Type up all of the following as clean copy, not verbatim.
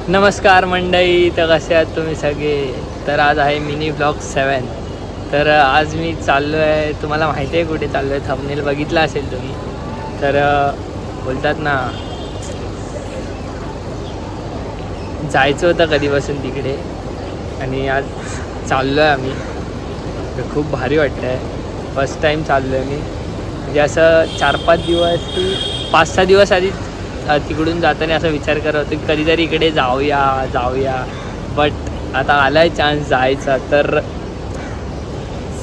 नमस्कार मंडळी, तर कसे आहात तुम्ही सगळे. तर आज आहे मिनी ब्लॉग 7. तर आज मी चाललो आहे, तुम्हाला माहिती आहे कुठे चाललो आहे, थंबनेल बघितला असेल तुम्ही. तर बोलतात ना, जायचं होतं कधीपासून तिकडे आणि आज चाललो आहे आम्ही. तर खूप भारी वाटतं आहे, फर्स्ट टाईम चाललो आहे मी. म्हणजे असं 4-5 दिवस की 5-6 दिवस आधी तिकडून जाताना असा विचार करत होतो की कधीतरी इकडे जाऊया. बट आता आला आहे चान्स जायचा, तर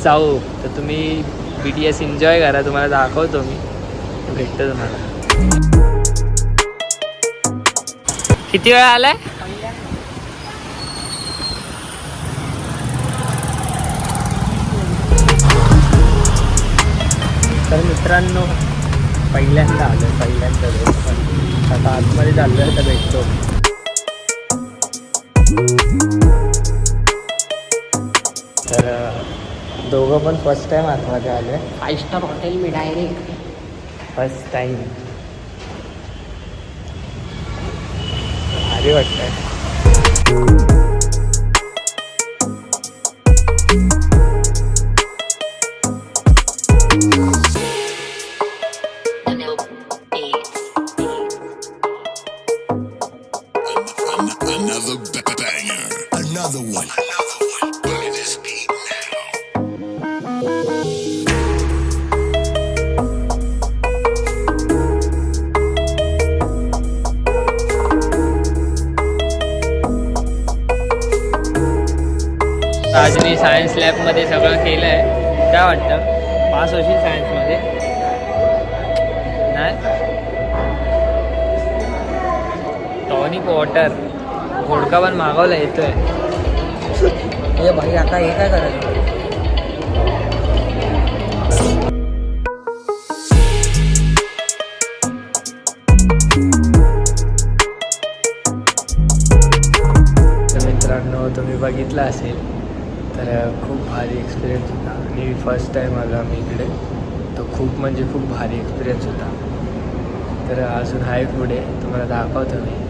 जाऊ. तर तुम्ही BTS एन्जॉय करा, तुम्हाला दाखवतो मी, भेटतो तुम्हाला. किती वेळा आलाय? तर मित्रांनो, पहिल्यांदा आलो आहे, पहिल्यांदा पण आता आतमध्ये चाललो आहे, तर भेटतो. तर दोघं पण फर्स्ट टाईम आतमध्ये आलो आहे. 5 स्टार हॉटेल में डायरेक्ट फर्स्ट टाईम भारी वाटतंय. Another banger. Another one. Play this beat now. आज मी सायन्स लॅबमध्ये सगळं केलं आहे. काय वाटतं, पास होशील सायन्समध्ये? नाही. टॉनिक वॉटर घोडका पण मागवला येतोय. हे भाई, आता हे काय करायचं? तर मित्रांनो, तुम्ही बघितलं असेल, तर खूप भारी एक्सपिरियन्स होता आणि फर्स्ट टाईम आलो आम्ही इकडे. तो खूप म्हणजे खूप भारी एक्सपिरियन्स होता. तर अजून आहे पुढे, तुम्हाला दाखवतो मी.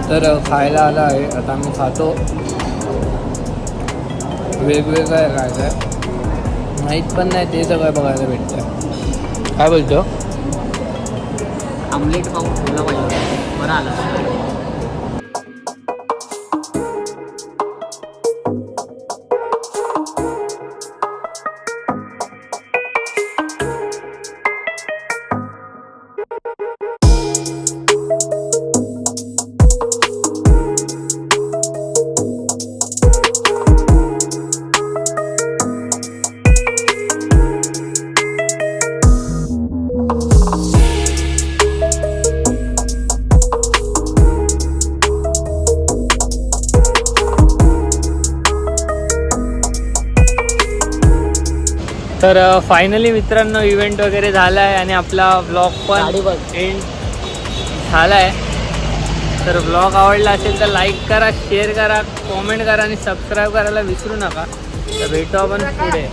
तर खायला आलं आहे, आता आम्ही खातो. वेगवेगळं आहे, काय माहीत पण नाही, ते सगळं बघायला भेटतं. काय बोलतो? आमलेट पाहून ठेवला पाहिजे, बरं आलं. तर फायनली मित्रांनो, इव्हेंट वगैरे झाला आहे आणि आपला ब्लॉग पण एंड झाला आहे. तर ब्लॉग आवडला असेल तर लाईक करा, शेअर करा, कॉमेंट करा आणि सबस्क्राईब करायला विसरू नका. तर भेटू आपण पुढे.